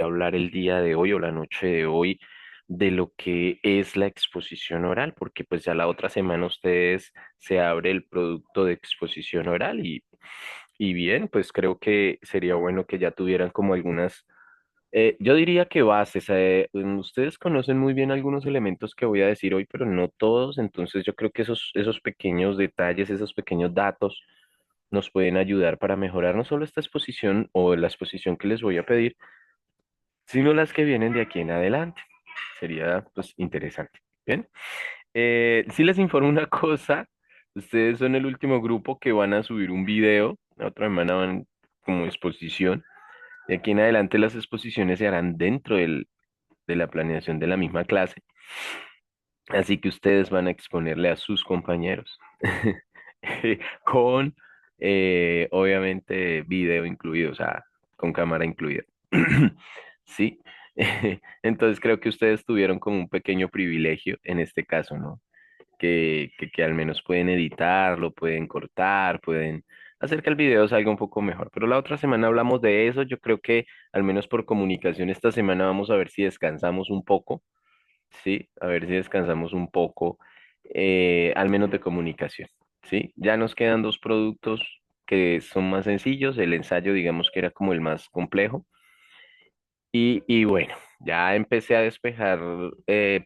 hablar el día de hoy o la noche de hoy de lo que es la exposición oral, porque pues ya la otra semana ustedes se abre el producto de exposición oral y bien, pues creo que sería bueno que ya tuvieran como algunas, yo diría que bases. Ustedes conocen muy bien algunos elementos que voy a decir hoy, pero no todos, entonces yo creo que esos pequeños detalles, esos pequeños datos nos pueden ayudar para mejorar no solo esta exposición o la exposición que les voy a pedir, sino las que vienen de aquí en adelante. Sería pues interesante. Bien, sí les informo una cosa, ustedes son el último grupo que van a subir un video, la otra semana van como exposición. De aquí en adelante las exposiciones se harán dentro de la planeación de la misma clase, así que ustedes van a exponerle a sus compañeros con, obviamente, video incluido, o sea, con cámara incluida. Sí, entonces creo que ustedes tuvieron como un pequeño privilegio en este caso, ¿no? Que al menos pueden editarlo, pueden cortar, pueden hacer que el video salga un poco mejor. Pero la otra semana hablamos de eso. Yo creo que al menos por comunicación esta semana vamos a ver si descansamos un poco, ¿sí? A ver si descansamos un poco, al menos de comunicación, ¿sí? Ya nos quedan dos productos que son más sencillos. El ensayo, digamos que era como el más complejo. Y bueno, ya empecé a despejar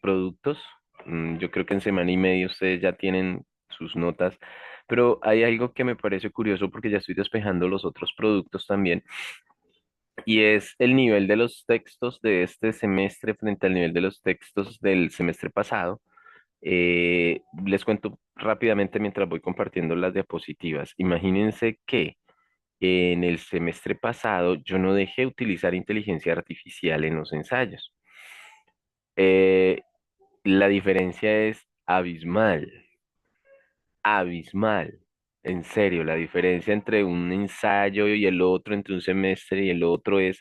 productos. Yo creo que en semana y media ustedes ya tienen sus notas, pero hay algo que me parece curioso porque ya estoy despejando los otros productos también, y es el nivel de los textos de este semestre frente al nivel de los textos del semestre pasado. Les cuento rápidamente mientras voy compartiendo las diapositivas. Imagínense que en el semestre pasado yo no dejé utilizar inteligencia artificial en los ensayos. Eh, la diferencia es abismal, abismal. En serio, la diferencia entre un ensayo y el otro, entre un semestre y el otro es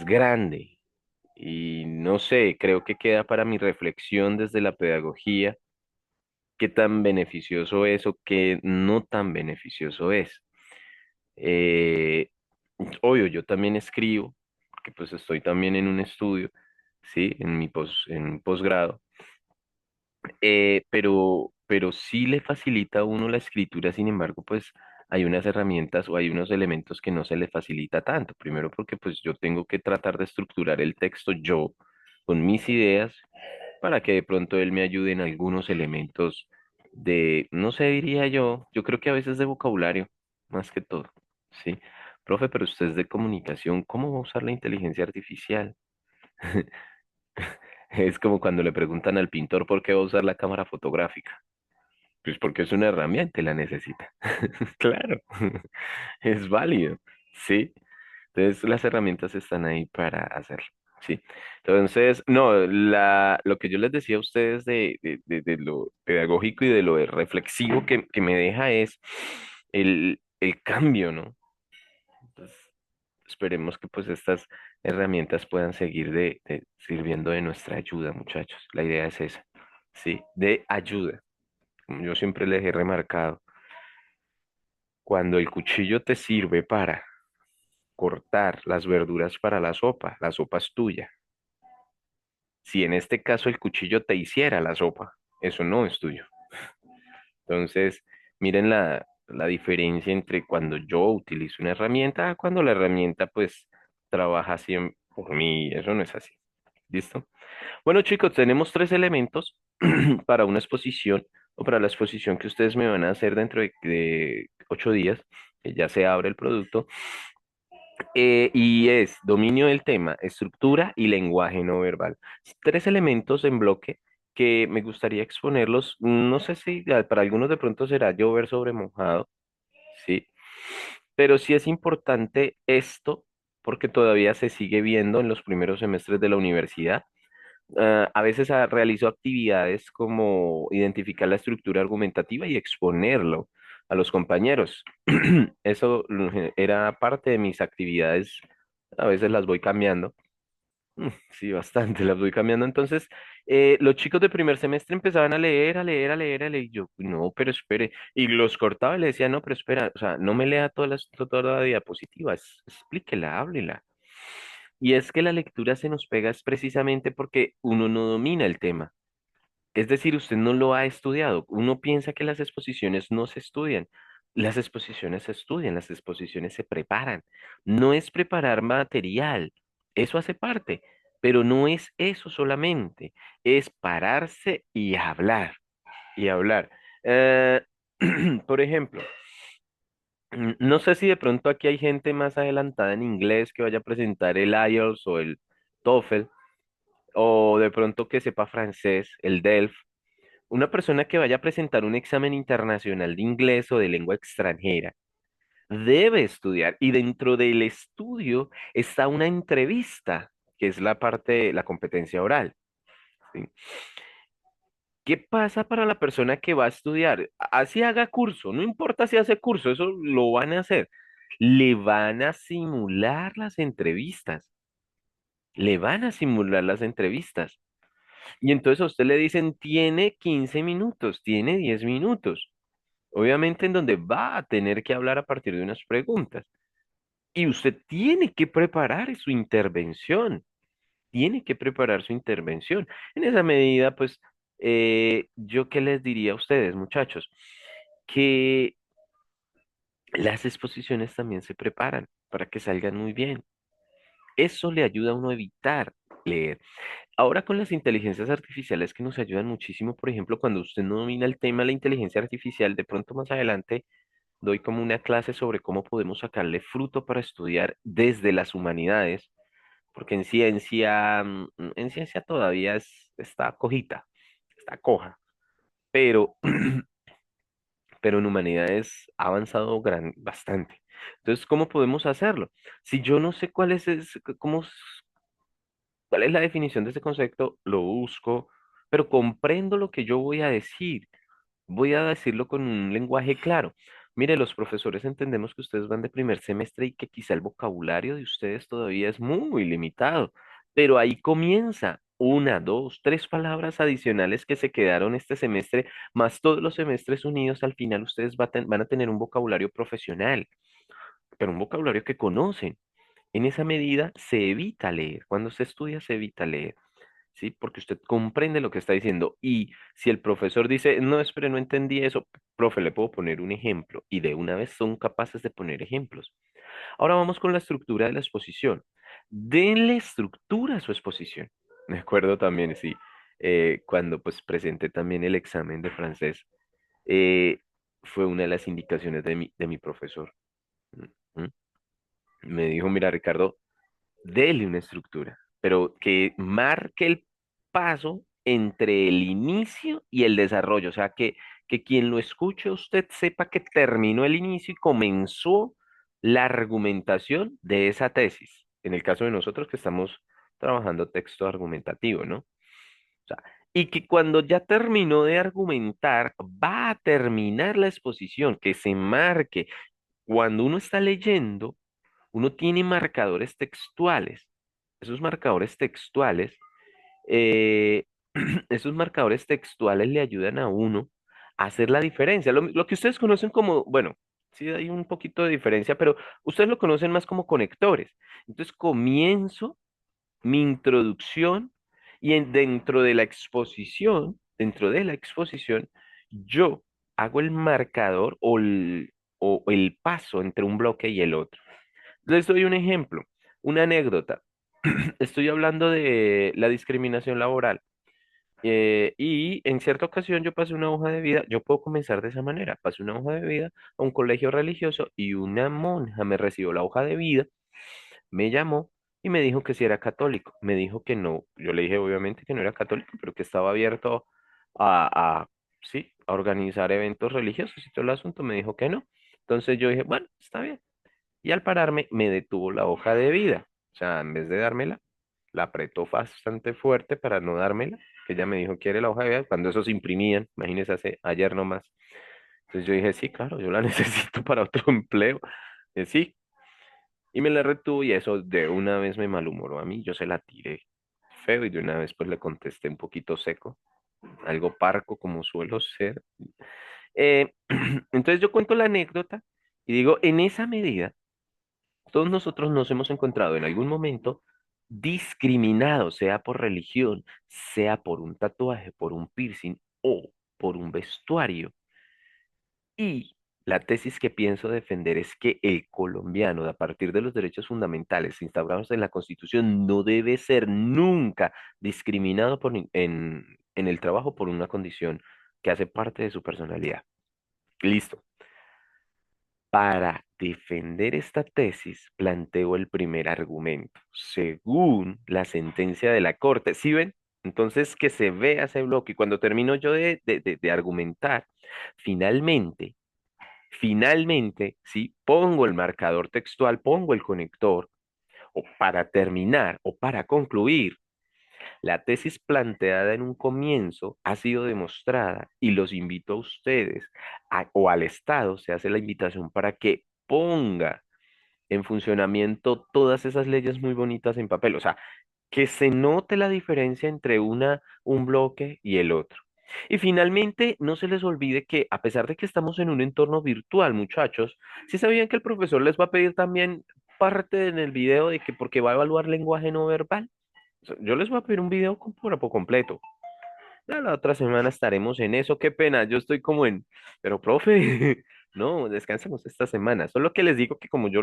grande. Y no sé, creo que queda para mi reflexión desde la pedagogía qué tan beneficioso es o qué no tan beneficioso es. Eh, Obvio, yo también escribo, porque pues estoy también en un estudio, ¿sí? En un posgrado, pero sí le facilita a uno la escritura. Sin embargo, pues hay unas herramientas o hay unos elementos que no se le facilita tanto. Primero porque pues yo tengo que tratar de estructurar el texto yo con mis ideas para que de pronto él me ayude en algunos elementos de, no sé, diría yo creo que a veces de vocabulario, más que todo, ¿sí? Profe, pero usted es de comunicación, ¿cómo va a usar la inteligencia artificial? Es como cuando le preguntan al pintor por qué va a usar la cámara fotográfica. Pues porque es una herramienta y la necesita. Claro, es válido, ¿sí? Entonces las herramientas están ahí para hacerlo, ¿sí? Entonces, no, lo que yo les decía a ustedes de lo pedagógico y de lo reflexivo que me deja es el cambio, ¿no? Entonces, esperemos que pues estas herramientas puedan seguir sirviendo de nuestra ayuda, muchachos. La idea es esa, ¿sí? De ayuda. Como yo siempre les he remarcado, cuando el cuchillo te sirve para cortar las verduras para la sopa es tuya. Si en este caso el cuchillo te hiciera la sopa, eso no es tuyo. Entonces, miren la diferencia entre cuando yo utilizo una herramienta a cuando la herramienta pues trabaja siempre por mí. Eso no es así. ¿Listo? Bueno, chicos, tenemos tres elementos para una exposición o para la exposición que ustedes me van a hacer dentro de 8 días, que ya se abre el producto. Y es dominio del tema, estructura y lenguaje no verbal. Tres elementos en bloque que me gustaría exponerlos. No sé si para algunos de pronto será llover sobre mojado, ¿sí? Pero sí es importante esto porque todavía se sigue viendo en los primeros semestres de la universidad. A veces realizo actividades como identificar la estructura argumentativa y exponerlo a los compañeros. Eso era parte de mis actividades. A veces las voy cambiando. Sí, bastante, las voy cambiando. Entonces, los chicos de primer semestre empezaban a leer, a leer, a leer, a leer. Y yo, no, pero espere. Y los cortaba y le decía, no, pero espera, o sea, no me lea toda la diapositiva, explíquela, háblela. Y es que la lectura se nos pega es precisamente porque uno no domina el tema. Es decir, usted no lo ha estudiado. Uno piensa que las exposiciones no se estudian. Las exposiciones se estudian, las exposiciones se preparan. No es preparar material, eso hace parte, pero no es eso solamente. Es pararse y hablar, y hablar. Eh, por ejemplo, no sé si de pronto aquí hay gente más adelantada en inglés que vaya a presentar el IELTS o el TOEFL, o de pronto que sepa francés, el DELF. Una persona que vaya a presentar un examen internacional de inglés o de lengua extranjera debe estudiar y dentro del estudio está una entrevista, que es la parte, la competencia oral. ¿Sí? ¿Qué pasa para la persona que va a estudiar? Así haga curso, no importa si hace curso, eso lo van a hacer. Le van a simular las entrevistas, le van a simular las entrevistas. Y entonces a usted le dicen, tiene 15 minutos, tiene 10 minutos. Obviamente en donde va a tener que hablar a partir de unas preguntas. Y usted tiene que preparar su intervención, tiene que preparar su intervención. En esa medida, pues, yo qué les diría a ustedes, muchachos, que las exposiciones también se preparan para que salgan muy bien. Eso le ayuda a uno a evitar leer. Ahora con las inteligencias artificiales que nos ayudan muchísimo, por ejemplo, cuando usted no domina el tema de la inteligencia artificial, de pronto más adelante doy como una clase sobre cómo podemos sacarle fruto para estudiar desde las humanidades, porque en ciencia todavía está cojita, está coja, pero, pero en humanidades ha avanzado bastante. Entonces, ¿cómo podemos hacerlo? Si yo no sé cuál es la definición de ese concepto, lo busco, pero comprendo lo que yo voy a decir. Voy a decirlo con un lenguaje claro. Mire, los profesores entendemos que ustedes van de primer semestre y que quizá el vocabulario de ustedes todavía es muy limitado, pero ahí comienza una, dos, tres palabras adicionales que se quedaron este semestre, más todos los semestres unidos, al final ustedes van a tener un vocabulario profesional, pero un vocabulario que conocen. En esa medida se evita leer. Cuando se estudia se evita leer. ¿Sí? Porque usted comprende lo que está diciendo. Y si el profesor dice, no, espere, no entendí eso, profe, le puedo poner un ejemplo. Y de una vez son capaces de poner ejemplos. Ahora vamos con la estructura de la exposición. Denle estructura a su exposición. Me acuerdo también, sí, cuando pues presenté también el examen de francés, eh, fue una de las indicaciones de mi profesor. ¿Mm? Me dijo, mira, Ricardo, dele una estructura, pero que marque el paso entre el inicio y el desarrollo. O sea, que quien lo escuche a usted sepa que terminó el inicio y comenzó la argumentación de esa tesis. En el caso de nosotros que estamos trabajando texto argumentativo, ¿no? O sea, y que cuando ya terminó de argumentar, va a terminar la exposición, que se marque. Cuando uno está leyendo, uno tiene marcadores textuales. Esos marcadores textuales, eh, esos marcadores textuales le ayudan a uno a hacer la diferencia. Lo que ustedes conocen como, bueno, sí hay un poquito de diferencia, pero ustedes lo conocen más como conectores. Entonces comienzo mi introducción y dentro de la exposición, yo hago el marcador o el paso entre un bloque y el otro. Les doy un ejemplo, una anécdota. Estoy hablando de la discriminación laboral. Y en cierta ocasión yo pasé una hoja de vida, yo puedo comenzar de esa manera, pasé una hoja de vida a un colegio religioso y una monja me recibió la hoja de vida, me llamó y me dijo que si era católico. Me dijo que no, yo le dije obviamente que no era católico, pero que estaba abierto sí, a organizar eventos religiosos y todo el asunto. Me dijo que no. Entonces yo dije, bueno, está bien. Y al pararme, me detuvo la hoja de vida. O sea, en vez de dármela, la apretó bastante fuerte para no dármela, que ella me dijo, ¿quiere la hoja de vida? Cuando esos se imprimían, imagínese, ayer nomás. Entonces yo dije, sí, claro, yo la necesito para otro empleo. Sí, y me la retuvo y eso de una vez me malhumoró a mí. Yo se la tiré feo y de una vez pues le contesté un poquito seco, algo parco como suelo ser. Eh, entonces yo cuento la anécdota y digo, en esa medida, todos nosotros nos hemos encontrado en algún momento discriminado, sea por religión, sea por un tatuaje, por un piercing o por un vestuario. Y la tesis que pienso defender es que el colombiano, a partir de los derechos fundamentales instaurados en la Constitución, no debe ser nunca discriminado en el trabajo por una condición que hace parte de su personalidad. Listo. Para defender esta tesis, planteo el primer argumento. Según la sentencia de la Corte, ¿sí ven? Entonces, que se vea ese bloque. Y cuando termino yo de argumentar, finalmente, finalmente, ¿sí? Pongo el marcador textual, pongo el conector, o para terminar, o para concluir. La tesis planteada en un comienzo ha sido demostrada y los invito a ustedes o al Estado, se hace la invitación para que ponga en funcionamiento todas esas leyes muy bonitas en papel. O sea, que se note la diferencia entre un bloque y el otro. Y finalmente, no se les olvide que a pesar de que estamos en un entorno virtual, muchachos, ¿sí sabían que el profesor les va a pedir también parte en el video de que porque va a evaluar lenguaje no verbal? O sea, yo les voy a pedir un video por completo. Ya la otra semana estaremos en eso. Qué pena, yo estoy como pero profe, no, descansemos esta semana. Solo que les digo que como yo,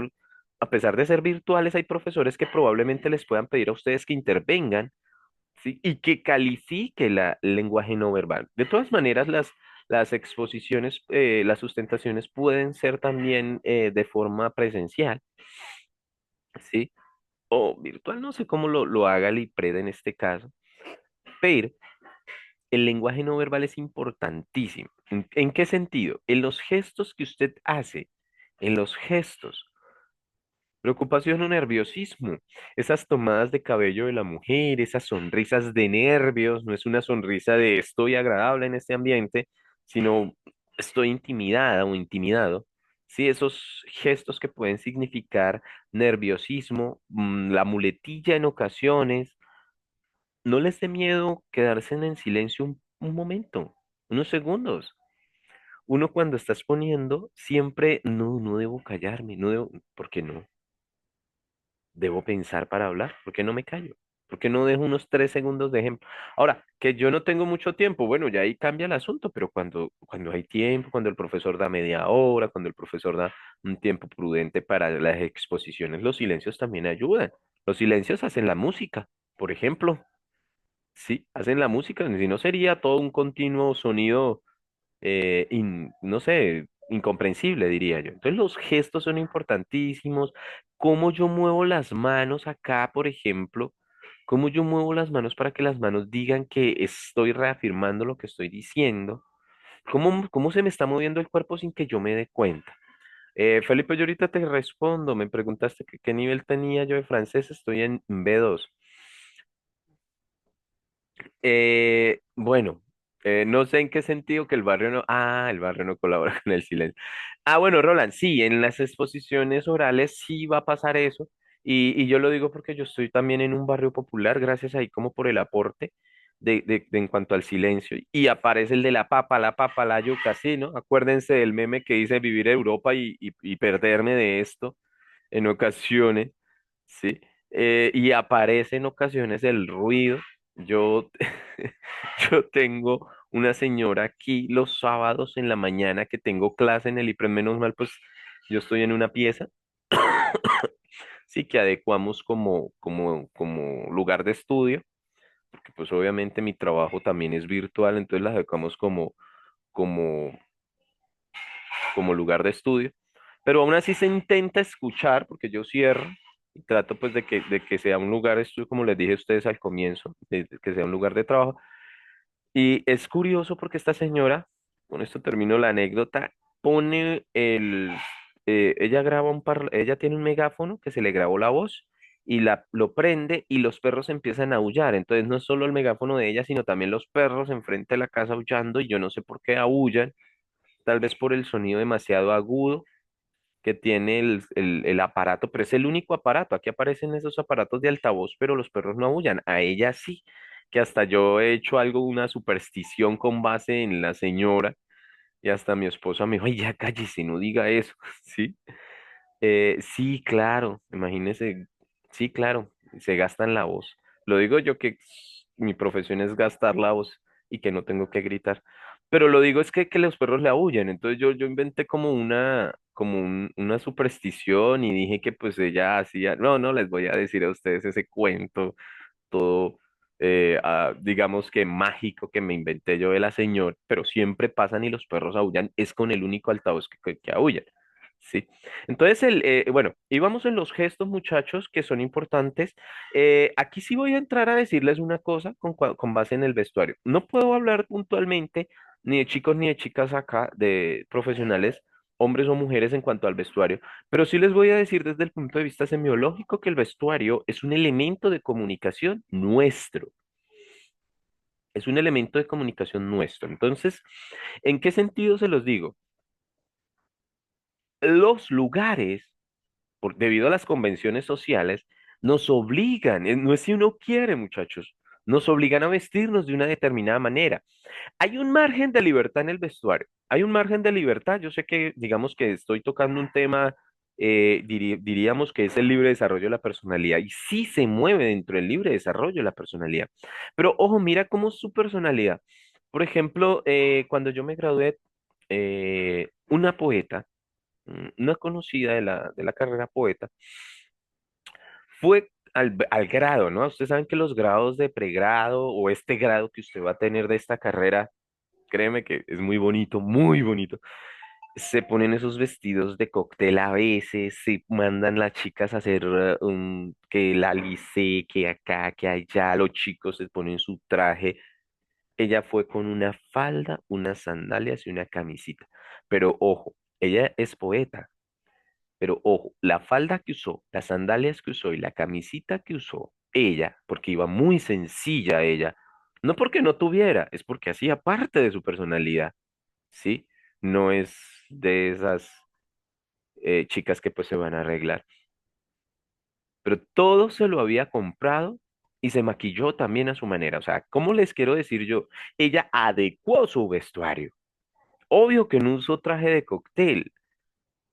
a pesar de ser virtuales, hay profesores que probablemente les puedan pedir a ustedes que intervengan, ¿sí? Y que califique el lenguaje no verbal. De todas maneras, las exposiciones, las sustentaciones pueden ser también de forma presencial, ¿sí? O virtual, no sé cómo lo haga el IPRED en este caso, pero el lenguaje no verbal es importantísimo. ¿En qué sentido? En los gestos que usted hace, en los gestos. Preocupación o nerviosismo, esas tomadas de cabello de la mujer, esas sonrisas de nervios, no es una sonrisa de estoy agradable en este ambiente, sino estoy intimidada o intimidado. Sí, esos gestos que pueden significar nerviosismo, la muletilla en ocasiones, no les dé miedo quedarse en silencio un momento, unos segundos. Uno cuando está exponiendo, siempre, no debo callarme, no debo, ¿por qué no? Debo pensar para hablar, ¿por qué no me callo? ¿Por qué no dejo unos 3 segundos de ejemplo? Ahora, que yo no tengo mucho tiempo, bueno, ya ahí cambia el asunto, pero cuando hay tiempo, cuando el profesor da media hora, cuando el profesor da un tiempo prudente para las exposiciones, los silencios también ayudan. Los silencios hacen la música, por ejemplo. Sí, hacen la música, si no sería todo un continuo sonido, no sé, incomprensible, diría yo. Entonces los gestos son importantísimos. Cómo yo muevo las manos acá, por ejemplo, cómo yo muevo las manos para que las manos digan que estoy reafirmando lo que estoy diciendo. Cómo se me está moviendo el cuerpo sin que yo me dé cuenta. Felipe, yo ahorita te respondo. Me preguntaste que qué nivel tenía yo de francés. Estoy en B2. Bueno, no sé en qué sentido que el barrio no. Ah, el barrio no colabora con el silencio. Ah, bueno, Roland, sí, en las exposiciones orales sí va a pasar eso. Y yo lo digo porque yo estoy también en un barrio popular, gracias ahí como por el aporte en cuanto al silencio. Y aparece el de la papa, la yuca, sí, ¿no? Acuérdense del meme que dice vivir en Europa y perderme de esto en ocasiones, ¿sí? Y aparece en ocasiones el ruido. Yo, yo tengo una señora aquí los sábados en la mañana que tengo clase en el IPRED, menos mal, pues yo estoy en una pieza, sí, que adecuamos como lugar de estudio, porque pues obviamente mi trabajo también es virtual, entonces la adecuamos como, como lugar de estudio, pero aún así se intenta escuchar, porque yo cierro y trato pues de que sea un lugar de estudio, como les dije a ustedes al comienzo, de que sea un lugar de trabajo. Y es curioso porque esta señora, con esto termino la anécdota, pone ella graba ella tiene un megáfono que se le grabó la voz y lo prende y los perros empiezan a aullar. Entonces no es solo el megáfono de ella, sino también los perros enfrente de la casa aullando y yo no sé por qué aullan, tal vez por el sonido demasiado agudo que tiene el aparato, pero es el único aparato. Aquí aparecen esos aparatos de altavoz, pero los perros no aullan. A ella sí, que hasta yo he hecho algo, una superstición con base en la señora, y hasta mi esposa me dijo, ay, ya cállese, no diga eso, ¿sí? Sí, claro, imagínese, sí, claro. se gastan la voz. Lo digo yo que mi profesión es gastar la voz y que no tengo que gritar. Pero lo digo es que los perros le aúllan. Entonces yo inventé como una superstición y dije que pues ella hacía, no, no les voy a decir a ustedes ese cuento todo, digamos que mágico que me inventé yo de la señora, pero siempre pasan y los perros aullan, es con el único altavoz que aullan. Sí. Entonces, bueno, íbamos en los gestos, muchachos, que son importantes. Aquí sí voy a entrar a decirles una cosa con base en el vestuario. No puedo hablar puntualmente ni de chicos ni de chicas acá, de profesionales, hombres o mujeres en cuanto al vestuario, pero sí les voy a decir desde el punto de vista semiológico que el vestuario es un elemento de comunicación nuestro. Es un elemento de comunicación nuestro. Entonces, ¿en qué sentido se los digo? Los lugares debido a las convenciones sociales, nos obligan, no es si uno quiere, muchachos, nos obligan a vestirnos de una determinada manera. Hay un margen de libertad en el vestuario, hay un margen de libertad. Yo sé que, digamos que estoy tocando un tema, diríamos que es el libre desarrollo de la personalidad, y sí se mueve dentro del libre desarrollo de la personalidad. Pero ojo, mira cómo su personalidad. Por ejemplo, cuando yo me gradué, una poeta, una conocida de la carrera poeta, fue al grado, ¿no? Ustedes saben que los grados de pregrado o este grado que usted va a tener de esta carrera, créeme que es muy bonito, muy bonito. Se ponen esos vestidos de cóctel a veces, se mandan las chicas a hacer que la alice, que acá, que allá, los chicos se ponen su traje. Ella fue con una falda, unas sandalias y una camisita. Pero ojo, ella es poeta. Pero ojo, la falda que usó, las sandalias que usó y la camisita que usó ella, porque iba muy sencilla ella, no porque no tuviera, es porque hacía parte de su personalidad, ¿sí? No es de esas chicas que pues se van a arreglar. Pero todo se lo había comprado y se maquilló también a su manera. O sea, ¿cómo les quiero decir yo? Ella adecuó su vestuario. Obvio que no usó traje de cóctel.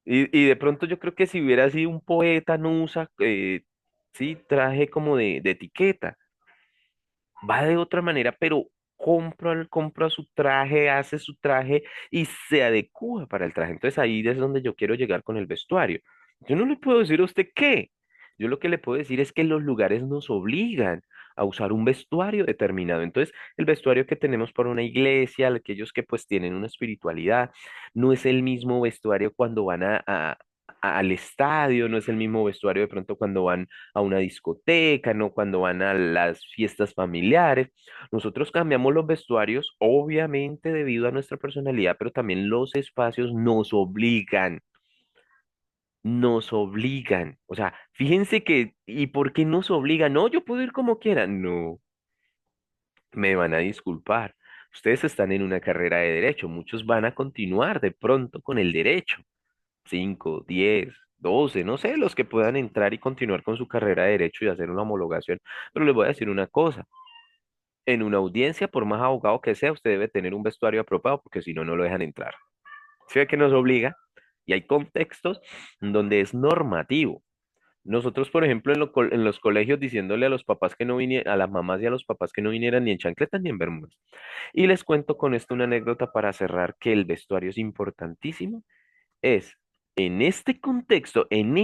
Y de pronto yo creo que si hubiera sido un poeta, no usa, sí, traje como de etiqueta. Va de otra manera, pero compra su traje, hace su traje y se adecua para el traje. Entonces ahí es donde yo quiero llegar con el vestuario. Yo no le puedo decir a usted qué. Yo lo que le puedo decir es que los lugares nos obligan a usar un vestuario determinado. Entonces, el vestuario que tenemos para una iglesia, aquellos que pues tienen una espiritualidad, no es el mismo vestuario cuando van al estadio, no es el mismo vestuario de pronto cuando van a una discoteca, ¿no? Cuando van a las fiestas familiares. Nosotros cambiamos los vestuarios, obviamente debido a nuestra personalidad, pero también los espacios nos obligan, nos obligan. O sea, fíjense que, ¿y por qué nos obligan? No, yo puedo ir como quiera. No, me van a disculpar. Ustedes están en una carrera de derecho, muchos van a continuar de pronto con el derecho. 5, 10, 12, no sé, los que puedan entrar y continuar con su carrera de derecho y hacer una homologación. Pero les voy a decir una cosa, en una audiencia, por más abogado que sea, usted debe tener un vestuario apropiado porque si no, no lo dejan entrar. ¿Sí ve que nos obliga? Y hay contextos donde es normativo. Nosotros, por ejemplo, en los colegios diciéndole a los papás que no vinieran, a las mamás y a los papás que no vinieran ni en chancletas ni en bermudas. Y les cuento con esto una anécdota para cerrar que el vestuario es importantísimo. Es en este contexto, en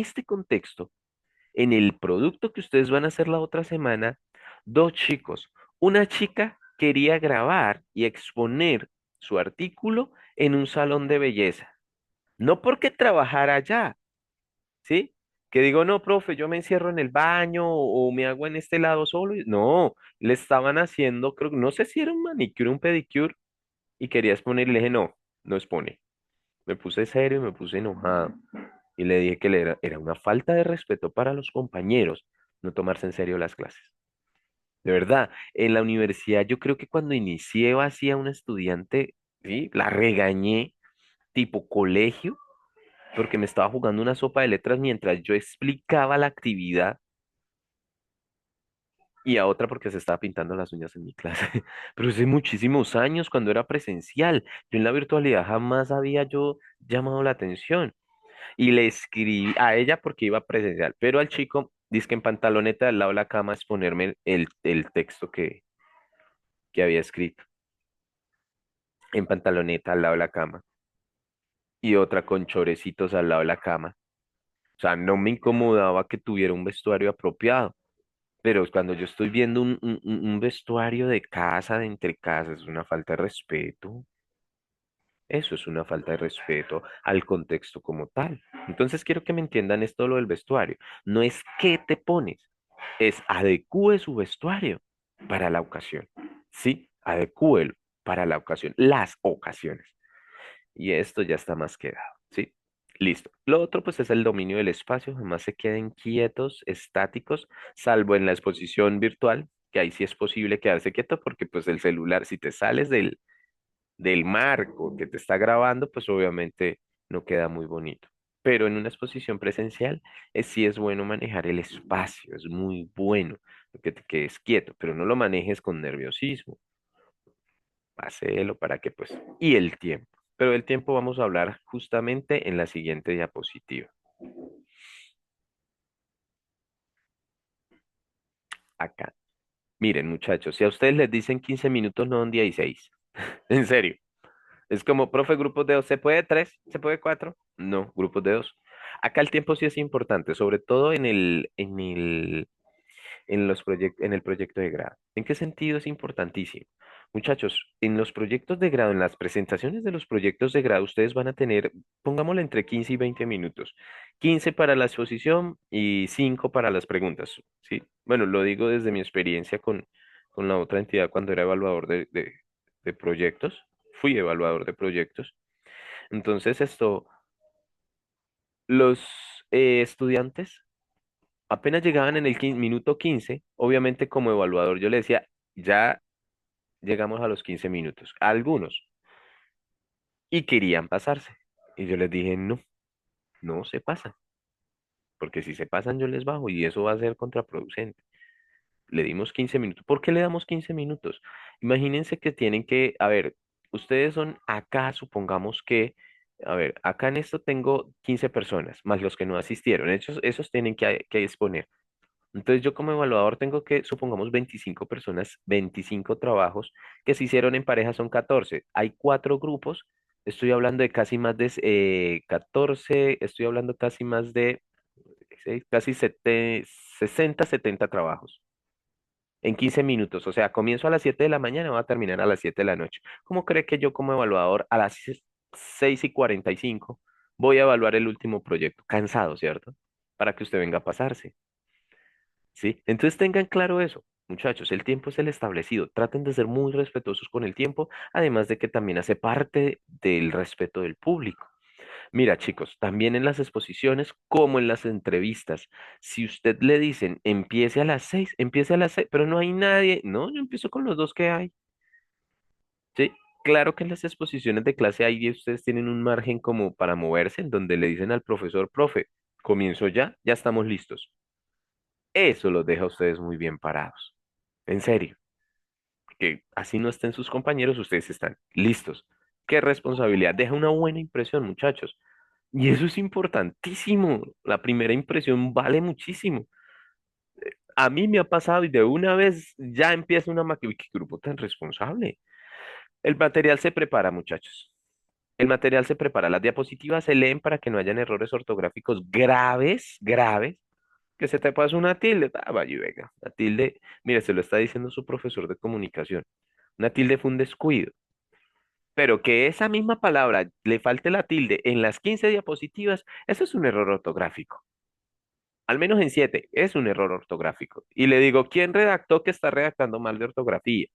el producto que ustedes van a hacer la otra semana, dos chicos. Una chica quería grabar y exponer su artículo en un salón de belleza. No porque trabajara allá, ¿sí? Que digo, no, profe, yo me encierro en el baño o me hago en este lado solo. No, le estaban haciendo, creo, no sé si era un manicure, un pedicure, y quería exponer y le dije, no, no expone. Me puse serio y me puse enojado. Y le dije que era una falta de respeto para los compañeros no tomarse en serio las clases. De verdad, en la universidad yo creo que cuando inicié hacía una estudiante, ¿sí? La regañé tipo colegio porque me estaba jugando una sopa de letras mientras yo explicaba la actividad y a otra porque se estaba pintando las uñas en mi clase. Pero hace muchísimos años cuando era presencial. Yo en la virtualidad jamás había yo llamado la atención. Y le escribí a ella porque iba presencial, pero al chico Dice que en pantaloneta al lado de la cama es ponerme el texto que había escrito. En pantaloneta al lado de la cama. Y otra con chorecitos al lado de la cama. O sea, no me incomodaba que tuviera un vestuario apropiado. Pero cuando yo estoy viendo un vestuario de casa, de entre casas, es una falta de respeto. Eso es una falta de respeto al contexto como tal. Entonces quiero que me entiendan esto lo del vestuario. No es qué te pones, es adecúe su vestuario para la ocasión. Sí, adecúelo para la ocasión, las ocasiones. Y esto ya está más que dado. Sí, listo. Lo otro pues es el dominio del espacio. Jamás se queden quietos, estáticos, salvo en la exposición virtual, que ahí sí es posible quedarse quieto porque pues el celular, si te sales del marco que te está grabando, pues obviamente no queda muy bonito. Pero en una exposición presencial sí es bueno manejar el espacio, es muy bueno que te quedes quieto, pero no lo manejes con nerviosismo. Hacelo para que pues... Y el tiempo. Pero el tiempo vamos a hablar justamente en la siguiente diapositiva. Acá. Miren, muchachos, si a ustedes les dicen 15 minutos, no un día y 6. En serio. Es como, profe, grupos de dos, ¿se puede tres? ¿Se puede cuatro? No, grupos de dos. Acá el tiempo sí es importante, sobre todo en el proyecto de grado. ¿En qué sentido es importantísimo? Muchachos, en los proyectos de grado, en las presentaciones de los proyectos de grado, ustedes van a tener, pongámosle entre 15 y 20 minutos. 15 para la exposición y 5 para las preguntas, ¿sí? Bueno, lo digo desde mi experiencia con la otra entidad cuando era evaluador de proyectos. Fui evaluador de proyectos. Entonces, los estudiantes apenas llegaban en el minuto 15, obviamente como evaluador yo le decía, ya llegamos a los 15 minutos, algunos, y querían pasarse. Y yo les dije, no, no se pasan, porque si se pasan yo les bajo y eso va a ser contraproducente. Le dimos 15 minutos. ¿Por qué le damos 15 minutos? Imagínense que tienen que, a ver, ustedes son acá, supongamos que, a ver, acá en esto tengo 15 personas, más los que no asistieron. Esos tienen que exponer. Entonces yo como evaluador tengo que, supongamos, 25 personas, 25 trabajos que se hicieron en pareja son 14. Hay cuatro grupos, estoy hablando de casi más de 14, estoy hablando casi más de casi 60, 70 trabajos en 15 minutos. O sea, comienzo a las 7 de la mañana y voy a terminar a las 7 de la noche. ¿Cómo cree que yo como evaluador a las 6:45 voy a evaluar el último proyecto? Cansado, ¿cierto? Para que usted venga a pasarse. ¿Sí? Entonces tengan claro eso, muchachos, el tiempo es el establecido. Traten de ser muy respetuosos con el tiempo, además de que también hace parte del respeto del público. Mira, chicos, también en las exposiciones como en las entrevistas, si usted le dicen empiece a las 6, pero no hay nadie, no, yo empiezo con los dos que hay. ¿Sí? Claro que en las exposiciones de clase ahí ustedes tienen un margen como para moverse, en donde le dicen al profesor, profe, comienzo ya, ya estamos listos. Eso los deja a ustedes muy bien parados. En serio, que así no estén sus compañeros, ustedes están listos. Qué responsabilidad. Deja una buena impresión, muchachos. Y eso es importantísimo. La primera impresión vale muchísimo. A mí me ha pasado y de una vez ya empieza una máquina. Qué grupo tan responsable. El material se prepara, muchachos. El material se prepara. Las diapositivas se leen para que no hayan errores ortográficos graves, graves. Que se te pasa una tilde. Ah, vaya y venga. La tilde, mire, se lo está diciendo su profesor de comunicación. Una tilde fue un descuido. Pero que esa misma palabra le falte la tilde en las 15 diapositivas, eso es un error ortográfico. Al menos en 7 es un error ortográfico. Y le digo, ¿quién redactó que está redactando mal de ortografía?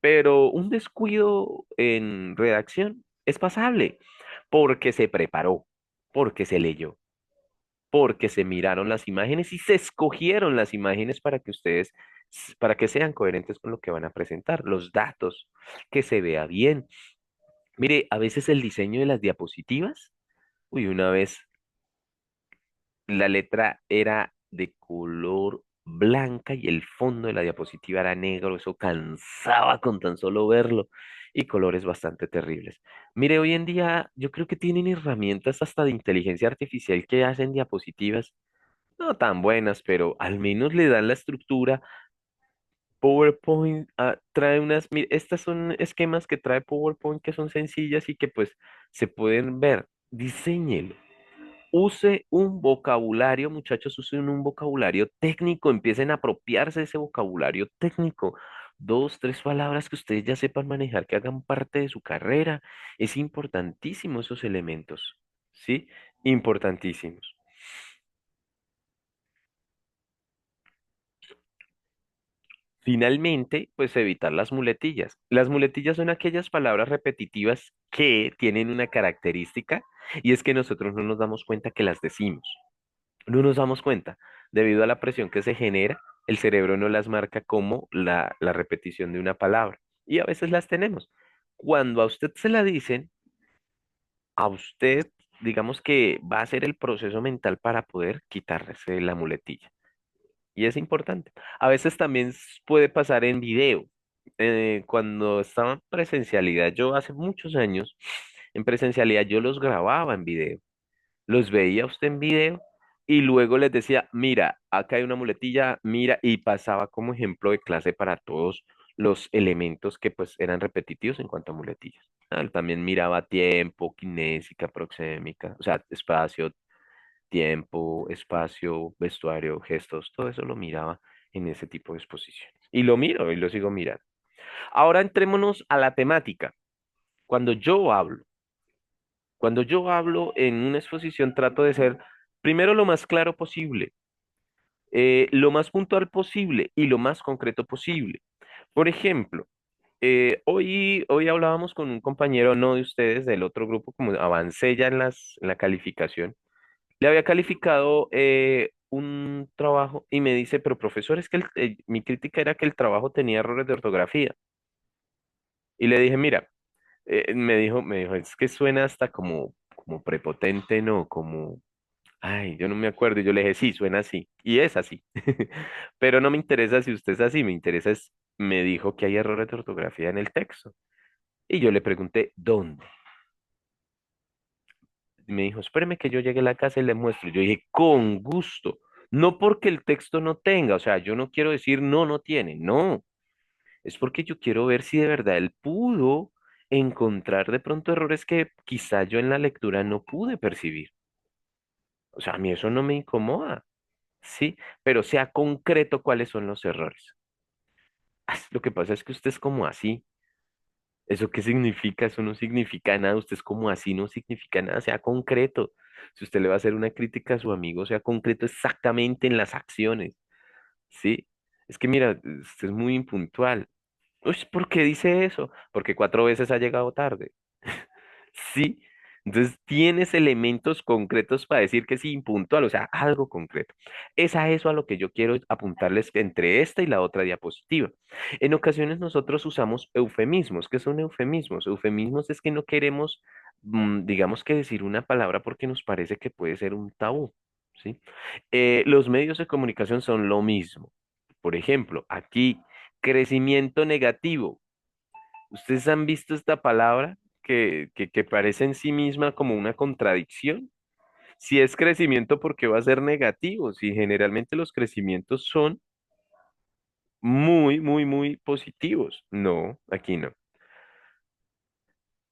Pero un descuido en redacción es pasable porque se preparó, porque se leyó, porque se miraron las imágenes y se escogieron las imágenes para que ustedes, para que sean coherentes con lo que van a presentar, los datos, que se vea bien. Mire, a veces el diseño de las diapositivas, uy, una vez la letra era de color blanca y el fondo de la diapositiva era negro, eso cansaba con tan solo verlo y colores bastante terribles. Mire, hoy en día yo creo que tienen herramientas hasta de inteligencia artificial que hacen diapositivas no tan buenas, pero al menos le dan la estructura. PowerPoint trae estas son esquemas que trae PowerPoint que son sencillas y que pues se pueden ver. Diseñelo. Use un vocabulario, muchachos, usen un vocabulario técnico, empiecen a apropiarse de ese vocabulario técnico. Dos, tres palabras que ustedes ya sepan manejar, que hagan parte de su carrera. Es importantísimo esos elementos, ¿sí? Importantísimos. Finalmente, pues evitar las muletillas. Las muletillas son aquellas palabras repetitivas que tienen una característica y es que nosotros no nos damos cuenta que las decimos. No nos damos cuenta. Debido a la presión que se genera, el cerebro no las marca como la repetición de una palabra. Y a veces las tenemos. Cuando a usted se la dicen, a usted, digamos que va a hacer el proceso mental para poder quitarse la muletilla. Y es importante. A veces también puede pasar en video. Cuando estaba en presencialidad, yo hace muchos años, en presencialidad yo los grababa en video. Los veía usted en video y luego les decía, mira, acá hay una muletilla, mira, y pasaba como ejemplo de clase para todos los elementos que pues eran repetitivos en cuanto a muletillas. Él también miraba tiempo, kinésica, proxémica, o sea, espacio, tiempo, espacio, vestuario, gestos, todo eso lo miraba en ese tipo de exposiciones. Y lo miro y lo sigo mirando. Ahora entrémonos a la temática. Cuando yo hablo, cuando yo hablo en una exposición trato de ser primero lo más claro posible, lo más puntual posible y lo más concreto posible. Por ejemplo, hoy hablábamos con un compañero, no de ustedes, del otro grupo, como avancé ya en la calificación. Le había calificado un trabajo y me dice, pero profesor, es que mi crítica era que el trabajo tenía errores de ortografía. Y le dije, mira, me dijo, es que suena hasta como prepotente, ¿no? Como, ay, yo no me acuerdo. Y yo le dije, sí, suena así. Y es así. Pero no me interesa si usted es así, me interesa es, me dijo que hay errores de ortografía en el texto. Y yo le pregunté, ¿dónde? Y me dijo, espéreme que yo llegue a la casa y le muestro. Yo dije, con gusto. No porque el texto no tenga, o sea, yo no quiero decir no, no tiene, no. Es porque yo quiero ver si de verdad él pudo encontrar de pronto errores que quizá yo en la lectura no pude percibir. O sea, a mí eso no me incomoda, ¿sí? Pero sea concreto cuáles son los errores. Lo que pasa es que usted es como así. ¿Eso qué significa? Eso no significa nada. Usted es como así, no significa nada. Sea concreto. Si usted le va a hacer una crítica a su amigo, sea concreto exactamente en las acciones, ¿sí? Es que mira, usted es muy impuntual. Uy, ¿por qué dice eso? Porque 4 veces ha llegado tarde. Sí. Entonces tienes elementos concretos para decir que es impuntual, o sea, algo concreto. Es a eso a lo que yo quiero apuntarles entre esta y la otra diapositiva. En ocasiones nosotros usamos eufemismos. ¿Qué son eufemismos? Eufemismos es que no queremos, digamos que decir una palabra porque nos parece que puede ser un tabú, ¿sí? Los medios de comunicación son lo mismo. Por ejemplo, aquí, crecimiento negativo. ¿Ustedes han visto esta palabra que parece en sí misma como una contradicción? Si es crecimiento, ¿por qué va a ser negativo? Si generalmente los crecimientos son muy, muy, muy positivos. No, aquí no.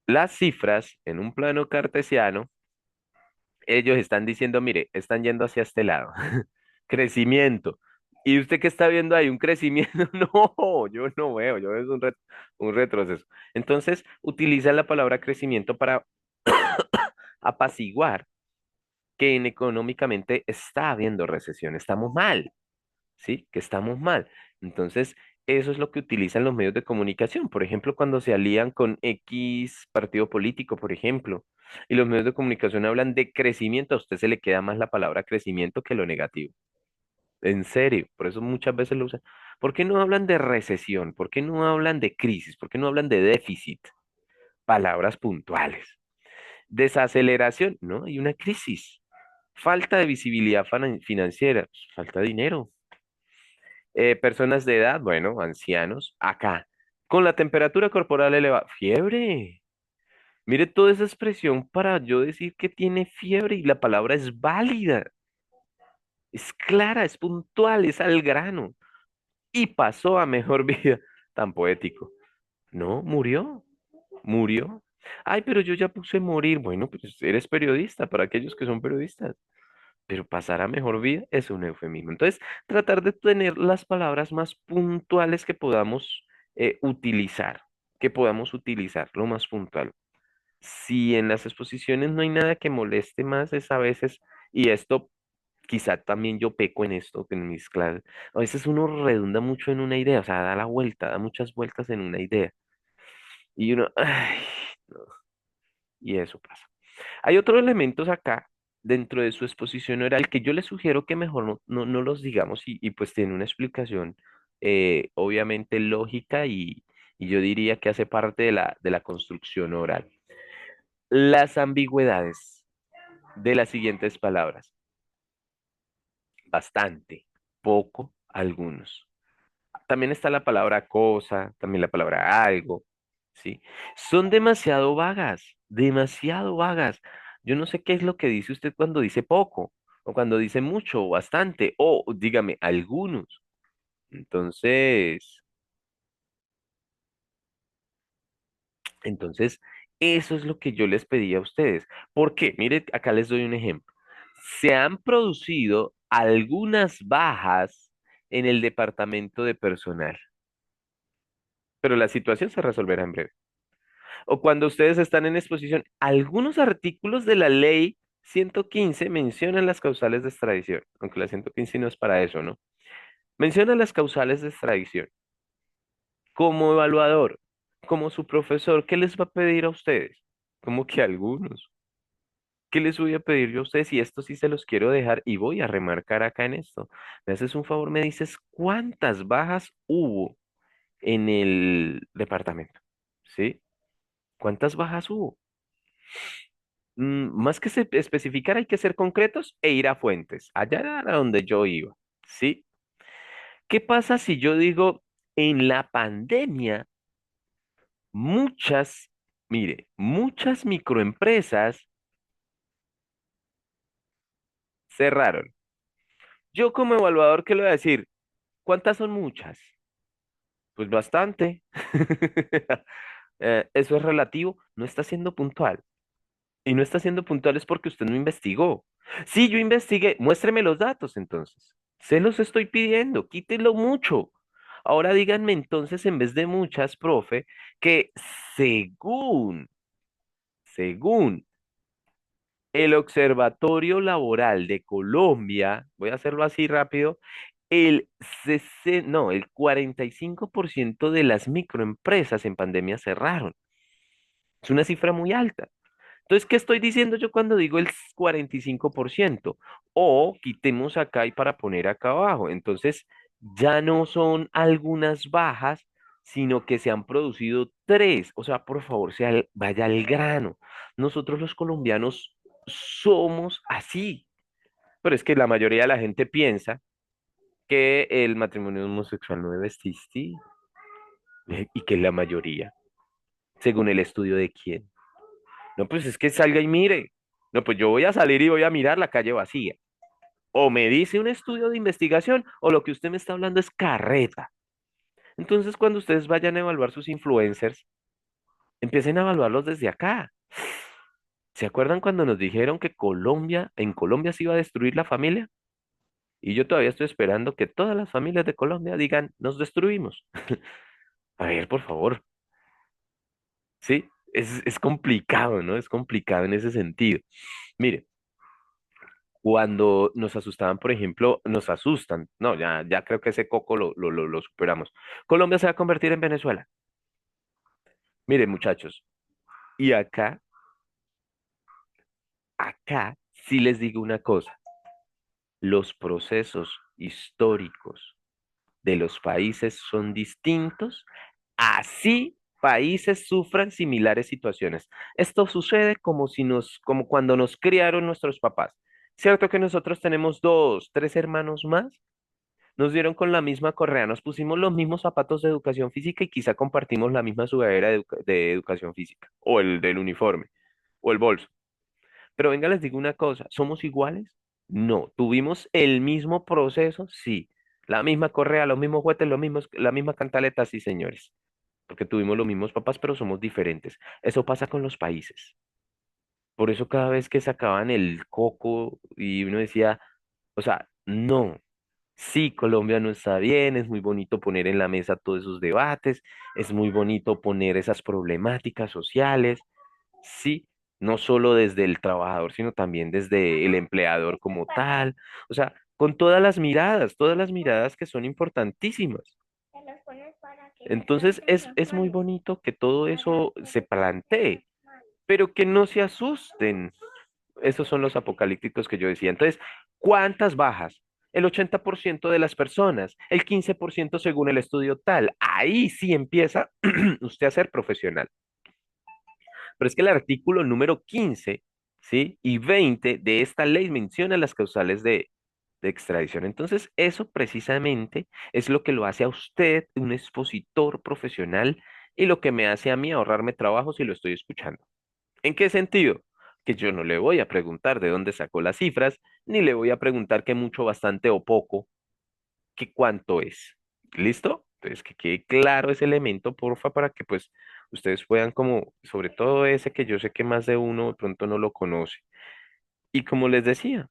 Las cifras en un plano cartesiano, ellos están diciendo, mire, están yendo hacia este lado. Crecimiento. ¿Y usted qué está viendo ahí? ¿Un crecimiento? No, yo no veo, yo veo es un retroceso. Entonces, utiliza la palabra crecimiento para apaciguar que económicamente está habiendo recesión, estamos mal, ¿sí? Que estamos mal. Entonces, eso es lo que utilizan los medios de comunicación. Por ejemplo, cuando se alían con X partido político, por ejemplo, y los medios de comunicación hablan de crecimiento, a usted se le queda más la palabra crecimiento que lo negativo. En serio, por eso muchas veces lo usan. ¿Por qué no hablan de recesión? ¿Por qué no hablan de crisis? ¿Por qué no hablan de déficit? Palabras puntuales. Desaceleración, ¿no? Hay una crisis. Falta de visibilidad financiera, pues, falta de dinero. Personas de edad, bueno, ancianos, acá. Con la temperatura corporal elevada, fiebre. Mire toda esa expresión para yo decir que tiene fiebre y la palabra es válida. Es clara, es puntual, es al grano. Y pasó a mejor vida. Tan poético. No, murió, murió. Ay, pero yo ya puse morir. Bueno, pues eres periodista para aquellos que son periodistas. Pero pasar a mejor vida es un eufemismo. Entonces, tratar de tener las palabras más puntuales que podamos utilizar, lo más puntual. Si en las exposiciones no hay nada que moleste más, es a veces, y esto quizá también yo peco en esto, en mis clases, a veces uno redunda mucho en una idea, o sea, da la vuelta, da muchas vueltas en una idea, y uno, ay, no, y eso pasa. Hay otros elementos acá dentro de su exposición oral que yo les sugiero que mejor no los digamos y pues tiene una explicación obviamente lógica y yo diría que hace parte de la construcción oral. Las ambigüedades de las siguientes palabras. Bastante, poco, algunos. También está la palabra cosa, también la palabra algo, ¿sí? Son demasiado vagas, demasiado vagas. Yo no sé qué es lo que dice usted cuando dice poco, o cuando dice mucho, o bastante, o dígame, algunos. Entonces, entonces, eso es lo que yo les pedí a ustedes. Porque, mire, acá les doy un ejemplo. Se han producido algunas bajas en el departamento de personal, pero la situación se resolverá en breve. O cuando ustedes están en exposición, algunos artículos de la ley 115 mencionan las causales de extradición, aunque la 115 no es para eso, ¿no? Mencionan las causales de extradición. Como evaluador, como su profesor, ¿qué les va a pedir a ustedes? Como que algunos. ¿Qué les voy a pedir yo a ustedes? Y esto sí se los quiero dejar y voy a remarcar acá en esto. Me haces un favor, me dices cuántas bajas hubo en el departamento, ¿sí? ¿Cuántas bajas hubo? Más que especificar, hay que ser concretos e ir a fuentes. Allá era donde yo iba, ¿sí? ¿Qué pasa si yo digo, en la pandemia, muchas, mire, muchas microempresas cerraron? Yo como evaluador, ¿qué le voy a decir? ¿Cuántas son muchas? Pues bastante. Eso es relativo, no está siendo puntual. Y no está siendo puntual es porque usted no investigó. Sí, yo investigué, muéstreme los datos entonces. Se los estoy pidiendo, quítelo mucho. Ahora díganme entonces, en vez de muchas, profe, que según, según el Observatorio Laboral de Colombia, voy a hacerlo así rápido, el 45% de las microempresas en pandemia cerraron. Es una cifra muy alta. Entonces, ¿qué estoy diciendo yo cuando digo el 45%? O quitemos acá y para poner acá abajo. Entonces, ya no son algunas bajas, sino que se han producido tres. O sea, por favor, vaya al grano. Nosotros los colombianos somos así. Pero es que la mayoría de la gente piensa que el matrimonio homosexual no debe existir. Y que es la mayoría, según el estudio de quién. No, pues es que salga y mire. No, pues yo voy a salir y voy a mirar la calle vacía. O me dice un estudio de investigación, o lo que usted me está hablando es carreta. Entonces, cuando ustedes vayan a evaluar sus influencers, empiecen a evaluarlos desde acá. ¿Se acuerdan cuando nos dijeron que en Colombia se iba a destruir la familia? Y yo todavía estoy esperando que todas las familias de Colombia digan, nos destruimos. A ver, por favor. Sí, es complicado, ¿no? Es complicado en ese sentido. Mire, cuando nos asustaban, por ejemplo, nos asustan. No, ya creo que ese coco lo superamos. Colombia se va a convertir en Venezuela. Miren, muchachos, y acá sí les digo una cosa. Los procesos históricos de los países son distintos, así países sufran similares situaciones. Esto sucede como cuando nos criaron nuestros papás. ¿Cierto que nosotros tenemos dos, tres hermanos más? Nos dieron con la misma correa, nos pusimos los mismos zapatos de educación física y quizá compartimos la misma sudadera de educación física, o el del uniforme, o el bolso. Pero venga, les digo una cosa, ¿somos iguales? No, tuvimos el mismo proceso, sí. La misma correa, los mismos juguetes, los mismos, la misma cantaleta, sí, señores. Porque tuvimos los mismos papás, pero somos diferentes. Eso pasa con los países. Por eso cada vez que sacaban el coco y uno decía, o sea, no, sí, Colombia no está bien, es muy bonito poner en la mesa todos esos debates, es muy bonito poner esas problemáticas sociales, sí, no solo desde el trabajador, sino también desde el empleador como tal, o sea, con todas las miradas que son importantísimas. Entonces es muy bonito que todo eso se plantee, pero que no se asusten. Esos son los apocalípticos que yo decía. Entonces, ¿cuántas bajas? El 80% de las personas, el 15% según el estudio tal. Ahí sí empieza usted a ser profesional. Pero es que el artículo número 15, ¿sí? Y 20 de esta ley menciona las causales de extradición. Entonces, eso precisamente es lo que lo hace a usted un expositor profesional y lo que me hace a mí ahorrarme trabajo si lo estoy escuchando. ¿En qué sentido? Que yo no le voy a preguntar de dónde sacó las cifras, ni le voy a preguntar qué mucho, bastante o poco, que cuánto es. ¿Listo? Entonces, que quede claro ese elemento, porfa, para que pues ustedes puedan como, sobre todo ese que yo sé que más de uno de pronto no lo conoce. Y como les decía,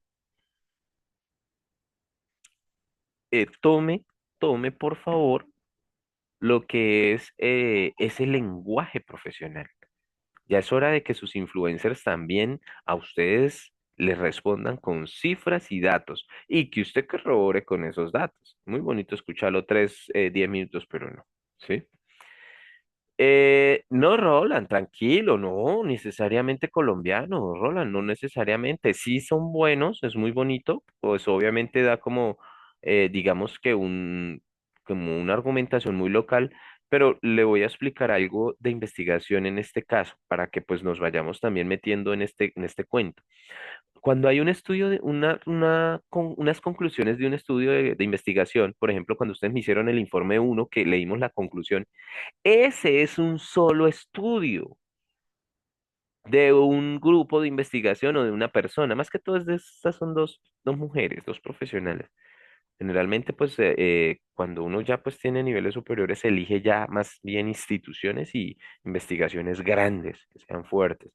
tome por favor lo que es ese lenguaje profesional. Ya es hora de que sus influencers también a ustedes les respondan con cifras y datos y que usted corrobore con esos datos. Muy bonito escucharlo 10 minutos, pero no. ¿Sí? No, Roland, tranquilo, no necesariamente colombiano, Roland, no necesariamente. Sí son buenos, es muy bonito, pues obviamente da como, digamos que como una argumentación muy local, pero le voy a explicar algo de investigación en este caso, para que pues nos vayamos también metiendo en este cuento. Cuando hay un estudio de unas conclusiones de un estudio de investigación, por ejemplo, cuando ustedes me hicieron el informe uno que leímos la conclusión, ese es un solo estudio de un grupo de investigación o de una persona. Más que todo, estas son dos mujeres, dos profesionales. Generalmente, pues, cuando uno ya pues tiene niveles superiores, se elige ya más bien instituciones y investigaciones grandes, que sean fuertes.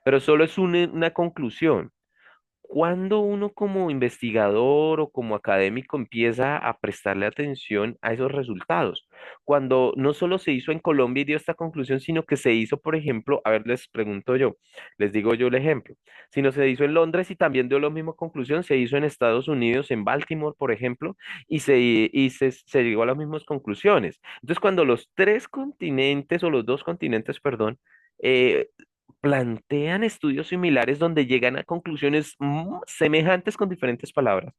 Pero solo es una conclusión. Cuando uno como investigador o como académico empieza a prestarle atención a esos resultados, cuando no solo se hizo en Colombia y dio esta conclusión, sino que se hizo, por ejemplo, a ver, les pregunto yo, les digo yo el ejemplo, sino se hizo en Londres y también dio la misma conclusión, se hizo en Estados Unidos, en Baltimore, por ejemplo, se llegó a las mismas conclusiones. Entonces, cuando los tres continentes o los dos continentes, perdón, eh, plantean estudios similares donde llegan a conclusiones semejantes con diferentes palabras.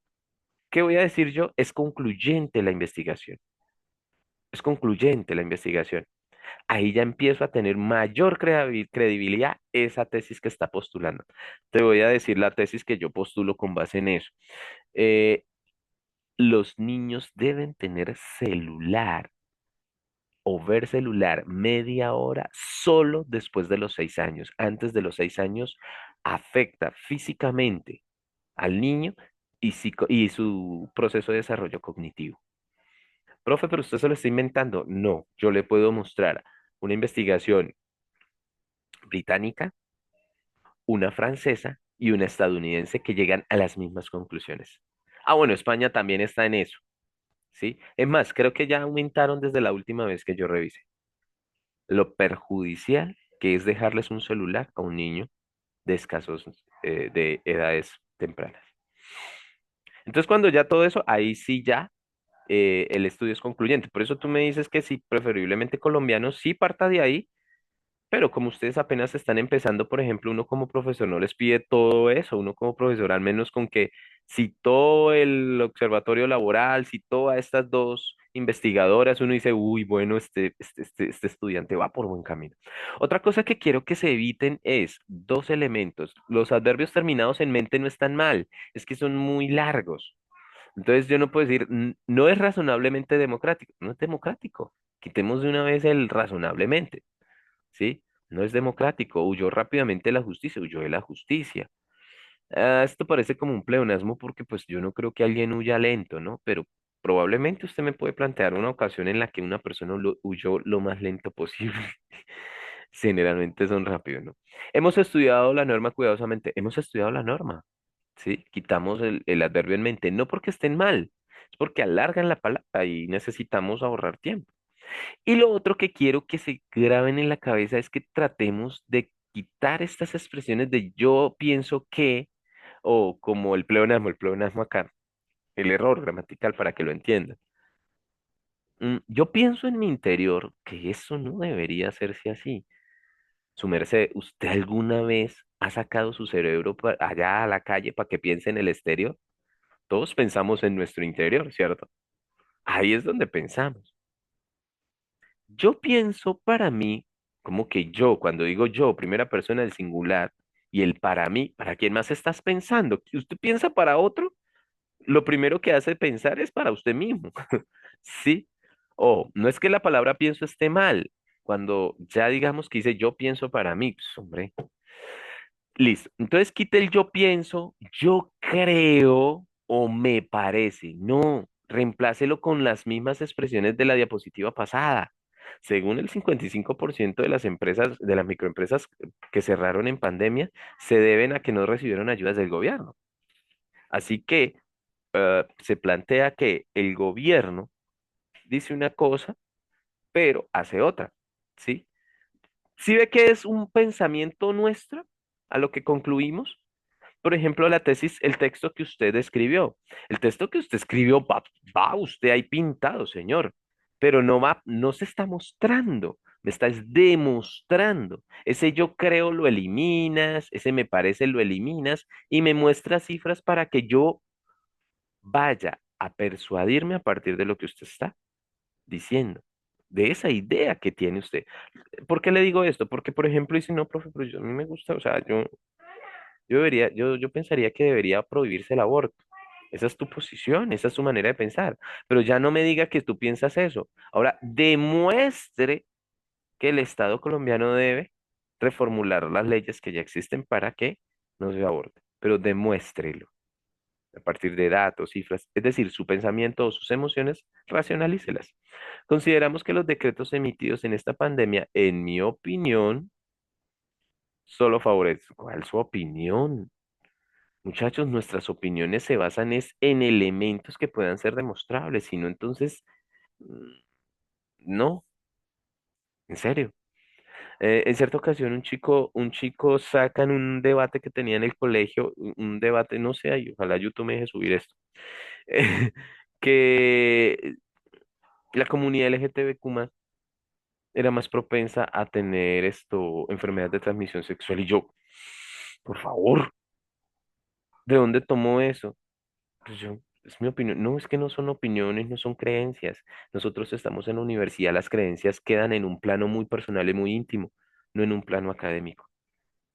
¿Qué voy a decir yo? Es concluyente la investigación. Es concluyente la investigación. Ahí ya empiezo a tener mayor credibilidad esa tesis que está postulando. Te voy a decir la tesis que yo postulo con base en eso. Eh, los niños deben tener celular o ver celular media hora solo después de los 6 años. Antes de los 6 años afecta físicamente al niño y su proceso de desarrollo cognitivo. Profe, pero usted se lo está inventando. No, yo le puedo mostrar una investigación británica, una francesa y una estadounidense que llegan a las mismas conclusiones. Ah, bueno, España también está en eso, ¿sí? Es más, creo que ya aumentaron desde la última vez que yo revisé. Lo perjudicial que es dejarles un celular a un niño de escasos, de edades tempranas. Entonces, cuando ya todo eso, ahí sí ya el estudio es concluyente. Por eso tú me dices que sí, preferiblemente colombiano, sí parta de ahí, pero como ustedes apenas están empezando, por ejemplo, uno como profesor no les pide todo eso, uno como profesor al menos con que citó el observatorio laboral, citó a estas dos investigadoras, uno dice, uy, bueno, este estudiante va por buen camino. Otra cosa que quiero que se eviten es dos elementos. Los adverbios terminados en mente no están mal, es que son muy largos. Entonces yo no puedo decir, no es razonablemente democrático, no es democrático. Quitemos de una vez el razonablemente. ¿Sí? No es democrático, huyó rápidamente de la justicia, huyó de la justicia. Esto parece como un pleonasmo porque pues yo no creo que alguien huya lento, ¿no? Pero probablemente usted me puede plantear una ocasión en la que una persona huyó lo más lento posible. Generalmente son rápidos, ¿no? Hemos estudiado la norma cuidadosamente, hemos estudiado la norma, ¿sí? Quitamos el adverbio en mente, no porque estén mal, es porque alargan la palabra y necesitamos ahorrar tiempo. Y lo otro que quiero que se graben en la cabeza es que tratemos de quitar estas expresiones de yo pienso que, o como el pleonasmo acá, el error gramatical para que lo entiendan. Yo pienso en mi interior que eso no debería hacerse así. Su merced, ¿usted alguna vez ha sacado su cerebro allá a la calle para que piense en el exterior? Todos pensamos en nuestro interior, ¿cierto? Ahí es donde pensamos. Yo pienso para mí, como que yo, cuando digo yo, primera persona del singular, y el para mí, ¿para quién más estás pensando? ¿Que usted piensa para otro? Lo primero que hace pensar es para usted mismo, ¿sí? O no es que la palabra pienso esté mal, cuando ya digamos que dice yo pienso para mí, pues, hombre, listo. Entonces quite el yo pienso, yo creo o me parece. No, reemplácelo con las mismas expresiones de la diapositiva pasada. Según el 55% de las empresas, de las microempresas que cerraron en pandemia, se deben a que no recibieron ayudas del gobierno. Así que se plantea que el gobierno dice una cosa, pero hace otra, ¿sí? ¿Sí ve que es un pensamiento nuestro a lo que concluimos? Por ejemplo, la tesis, el texto que usted escribió. El texto que usted escribió va usted ahí pintado, señor, pero no va, no se está mostrando, me estás demostrando. Ese yo creo lo eliminas, ese me parece lo eliminas y me muestra cifras para que yo vaya a persuadirme a partir de lo que usted está diciendo, de esa idea que tiene usted. ¿Por qué le digo esto? Porque, por ejemplo, dice, no, profe, pero a mí me gusta, o sea, yo pensaría que debería prohibirse el aborto. Esa es tu posición, esa es tu manera de pensar. Pero ya no me diga que tú piensas eso. Ahora, demuestre que el Estado colombiano debe reformular las leyes que ya existen para que no se aborte. Pero demuéstrelo a partir de datos, cifras, es decir, su pensamiento o sus emociones, racionalícelas. Consideramos que los decretos emitidos en esta pandemia, en mi opinión, solo favorecen. ¿Cuál su opinión? Muchachos, nuestras opiniones se basan es en elementos que puedan ser demostrables, si no, entonces, mm, no, en serio. En cierta ocasión, un chico saca en un debate que tenía en el colegio, un debate, no sé, ay, ojalá YouTube me deje subir esto, que la comunidad LGTBQ+ era más propensa a tener enfermedades de transmisión sexual. Y yo, por favor, ¿de dónde tomó eso? Pues yo, es mi opinión. No, es que no son opiniones, no son creencias. Nosotros estamos en la universidad, las creencias quedan en un plano muy personal y muy íntimo, no en un plano académico.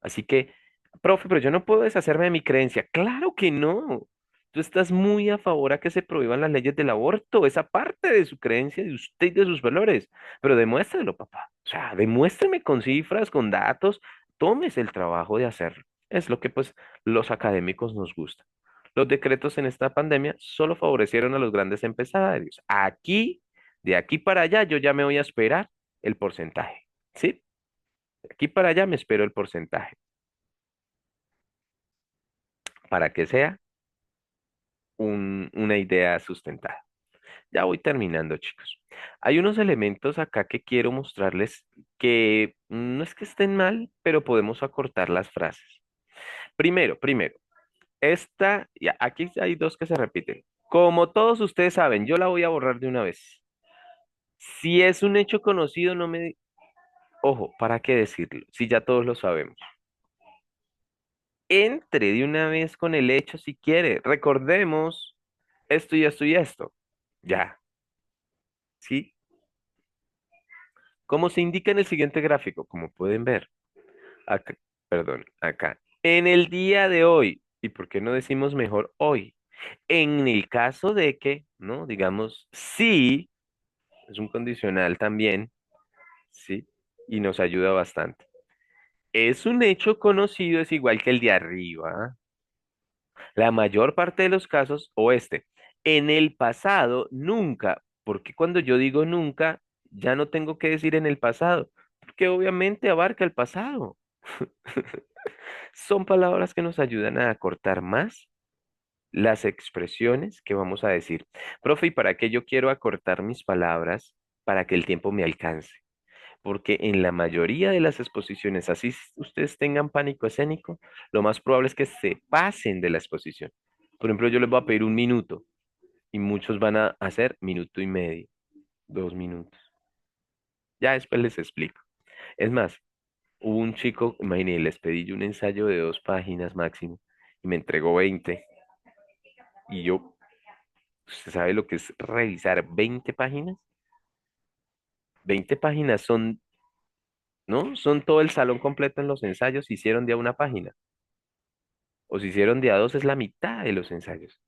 Así que, profe, pero yo no puedo deshacerme de mi creencia. Claro que no. Tú estás muy a favor a que se prohíban las leyes del aborto, esa parte de su creencia, de usted y de sus valores. Pero demuéstrelo, papá. O sea, demuéstreme con cifras, con datos. Tómese el trabajo de hacerlo. Es lo que pues los académicos nos gusta. Los decretos en esta pandemia solo favorecieron a los grandes empresarios. Aquí, de aquí para allá, yo ya me voy a esperar el porcentaje. ¿Sí? De aquí para allá me espero el porcentaje para que sea una idea sustentada. Ya voy terminando, chicos. Hay unos elementos acá que quiero mostrarles que no es que estén mal, pero podemos acortar las frases. Primero, ya, aquí hay dos que se repiten. Como todos ustedes saben, yo la voy a borrar de una vez. Si es un hecho conocido, no me... Ojo, ¿para qué decirlo? Si ya todos lo sabemos. Entre de una vez con el hecho si quiere. Recordemos esto y esto y esto. Ya, ¿sí? Como se indica en el siguiente gráfico, como pueden ver, acá, perdón, acá, en el día de hoy, ¿y por qué no decimos mejor hoy? En el caso de que, ¿no? Digamos, sí, es un condicional también, ¿sí? Y nos ayuda bastante. Es un hecho conocido, es igual que el de arriba, La mayor parte de los casos, o este, en el pasado, nunca, porque cuando yo digo nunca, ya no tengo que decir en el pasado, porque obviamente abarca el pasado. Son palabras que nos ayudan a acortar más las expresiones que vamos a decir. Profe, ¿y para qué yo quiero acortar mis palabras para que el tiempo me alcance? Porque en la mayoría de las exposiciones, así ustedes tengan pánico escénico, lo más probable es que se pasen de la exposición. Por ejemplo, yo les voy a pedir 1 minuto y muchos van a hacer 1 minuto y medio, 2 minutos. Ya después les explico. Es más, hubo un chico, imagínense, les pedí yo un ensayo de 2 páginas máximo y me entregó 20. Y yo, ¿usted sabe lo que es revisar 20 páginas? 20 páginas son, ¿no? Son todo el salón completo en los ensayos, hicieron de a 1 página. O si hicieron de a dos, es la mitad de los ensayos.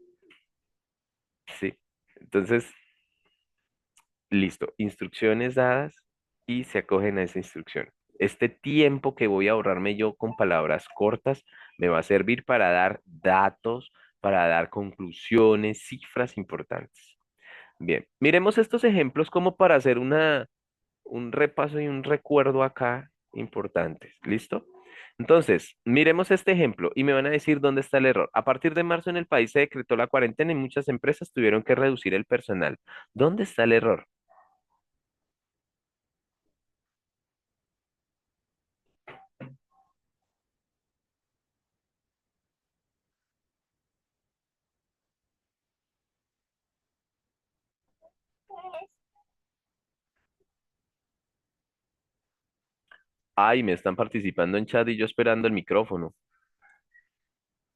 Sí. Entonces, listo. Instrucciones dadas y se acogen a esa instrucción. Este tiempo que voy a ahorrarme yo con palabras cortas me va a servir para dar datos, para dar conclusiones, cifras importantes. Bien, miremos estos ejemplos como para hacer un repaso y un recuerdo acá importantes. ¿Listo? Entonces, miremos este ejemplo y me van a decir dónde está el error. A partir de marzo en el país se decretó la cuarentena y muchas empresas tuvieron que reducir el personal. ¿Dónde está el error? Ay, me están participando en chat y yo esperando el micrófono.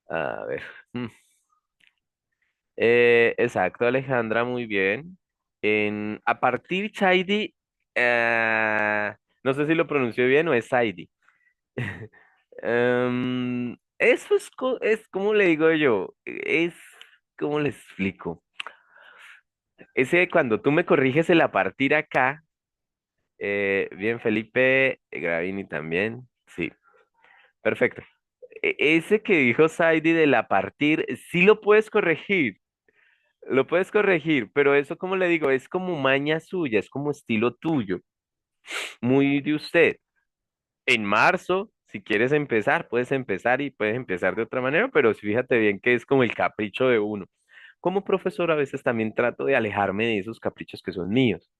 A ver. mm. Exacto, Alejandra, muy bien. A partir Chaidi, no sé si lo pronunció bien o es Saidi. Eso es, ¿cómo le digo yo? Es, ¿cómo le explico? Ese cuando tú me corriges el a partir acá, bien Felipe, Gravini también, sí, perfecto. Ese que dijo Saidi del a partir, sí lo puedes corregir, pero eso, como le digo, es como maña suya, es como estilo tuyo, muy de usted. En marzo, si quieres empezar, puedes empezar y puedes empezar de otra manera, pero fíjate bien que es como el capricho de uno. Como profesor, a veces también trato de alejarme de esos caprichos que son míos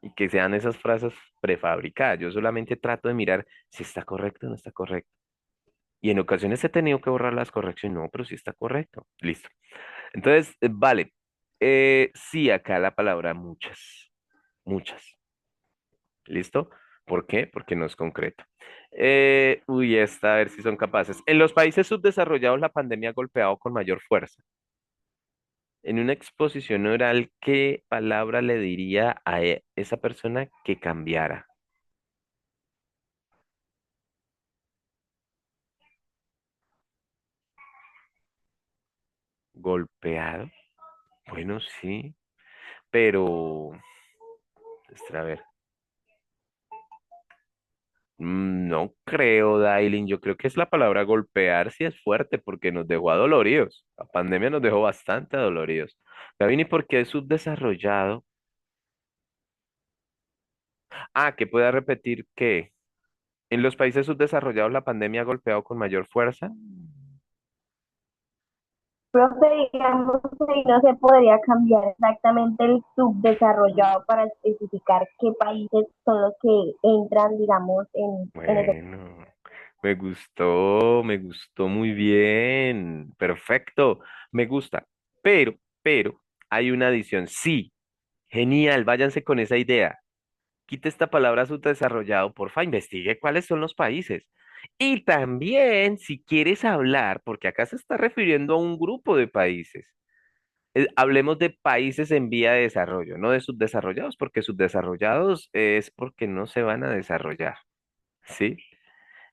y que sean esas frases prefabricadas. Yo solamente trato de mirar si está correcto o no está correcto. Y en ocasiones he tenido que borrar las correcciones. No, pero sí está correcto. Listo. Entonces, vale. Sí, acá la palabra muchas. Muchas. ¿Listo? ¿Por qué? Porque no es concreto. Uy, esta, a ver si son capaces. En los países subdesarrollados la pandemia ha golpeado con mayor fuerza. En una exposición oral, ¿qué palabra le diría a esa persona que cambiara? ¿Golpeado? Bueno, sí, pero, a ver, no creo, Dailin, yo creo que es la palabra golpear, si es fuerte, porque nos dejó adoloridos. La pandemia nos dejó bastante adoloridos. Gavin, ¿y por qué es subdesarrollado? Ah, que pueda repetir que en los países subdesarrollados la pandemia ha golpeado con mayor fuerza. Profe, digamos que no se podría cambiar exactamente el subdesarrollado para especificar qué países son los que entran, digamos, en ese. Bueno, me gustó muy bien, perfecto, me gusta, pero, hay una adición, sí, genial, váyanse con esa idea. Quite esta palabra subdesarrollado, porfa, investigue cuáles son los países. Y también, si quieres hablar, porque acá se está refiriendo a un grupo de países, hablemos de países en vía de desarrollo, no de subdesarrollados, porque subdesarrollados es porque no se van a desarrollar, ¿sí?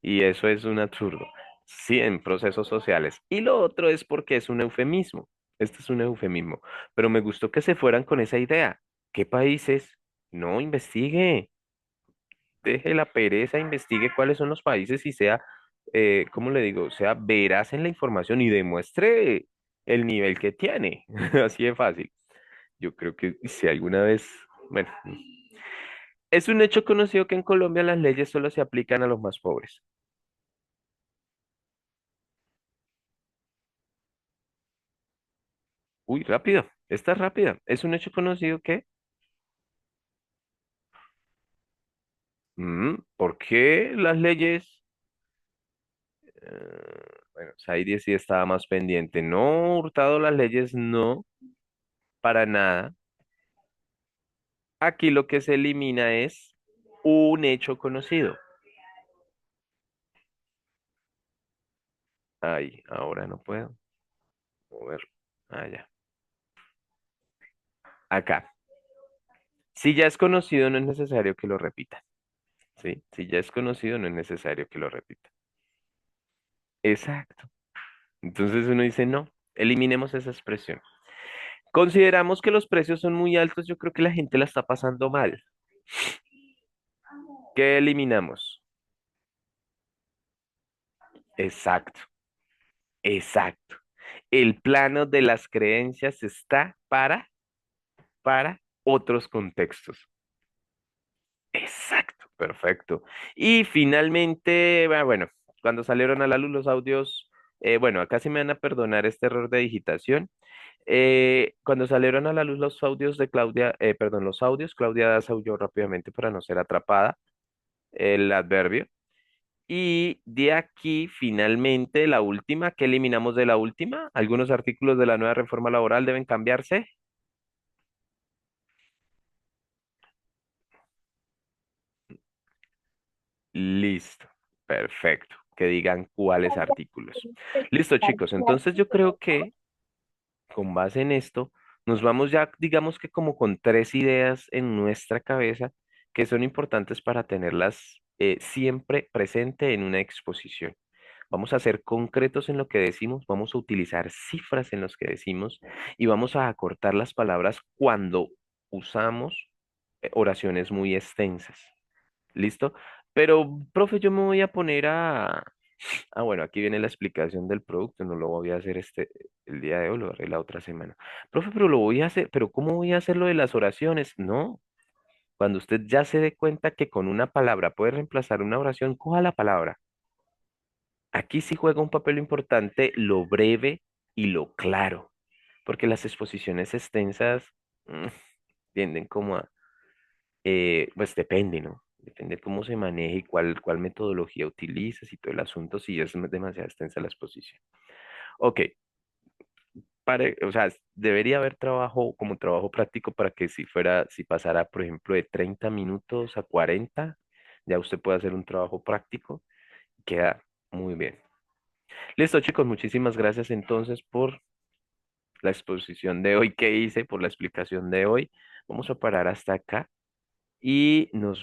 Y eso es un absurdo, sí, en procesos sociales. Y lo otro es porque es un eufemismo. Este es un eufemismo. Pero me gustó que se fueran con esa idea. ¿Qué países? No, investigue. Deje la pereza, investigue cuáles son los países y sea ¿cómo le digo? O sea, veraz en la información y demuestre el nivel que tiene. Así de fácil. Yo creo que si alguna vez, bueno, es un hecho conocido que en Colombia las leyes solo se aplican a los más pobres. Uy, rápido, está rápida. Es un hecho conocido que, ¿por qué las leyes? Bueno, Saidi sí estaba más pendiente. No, Hurtado, las leyes no, para nada. Aquí lo que se elimina es un hecho conocido. Ay, ahora no puedo mover. Ah, ya. Acá. Si ya es conocido, no es necesario que lo repita. ¿Sí? Si ya es conocido, no es necesario que lo repita. Exacto. Entonces uno dice, no, eliminemos esa expresión. Consideramos que los precios son muy altos, yo creo que la gente la está pasando mal. ¿Qué eliminamos? Exacto, exacto. El plano de las creencias está para otros contextos. Exacto, perfecto. Y finalmente, bueno, cuando salieron a la luz los audios, bueno, acá sí me van a perdonar este error de digitación. Cuando salieron a la luz los audios de Claudia, perdón, los audios, Claudia Daza huyó rápidamente para no ser atrapada, el adverbio. Y de aquí, finalmente, la última, ¿qué eliminamos de la última? Algunos artículos de la nueva reforma laboral deben cambiarse. Listo, perfecto. Que digan cuáles artículos. Listo, chicos. Entonces yo creo que con base en esto, nos vamos ya, digamos que como con tres ideas en nuestra cabeza que son importantes para tenerlas siempre presente en una exposición. Vamos a ser concretos en lo que decimos, vamos a utilizar cifras en los que decimos y vamos a acortar las palabras cuando usamos oraciones muy extensas. ¿Listo? Pero, profe, yo me voy a poner a... Ah, bueno, aquí viene la explicación del producto, no lo voy a hacer el día de hoy, lo haré la otra semana. Profe, pero lo voy a hacer, pero ¿cómo voy a hacer lo de las oraciones? No, cuando usted ya se dé cuenta que con una palabra puede reemplazar una oración, coja la palabra. Aquí sí juega un papel importante lo breve y lo claro, porque las exposiciones extensas mm, tienden como a, pues depende, ¿no? Depende cómo se maneje y cuál metodología utilizas y todo el asunto, si es demasiado extensa la exposición. Ok, o sea, debería haber trabajo como trabajo práctico para que si pasara, por ejemplo, de 30 minutos a 40, ya usted puede hacer un trabajo práctico, queda muy bien. Listo, chicos, muchísimas gracias entonces por la exposición de hoy que hice, por la explicación de hoy. Vamos a parar hasta acá y nos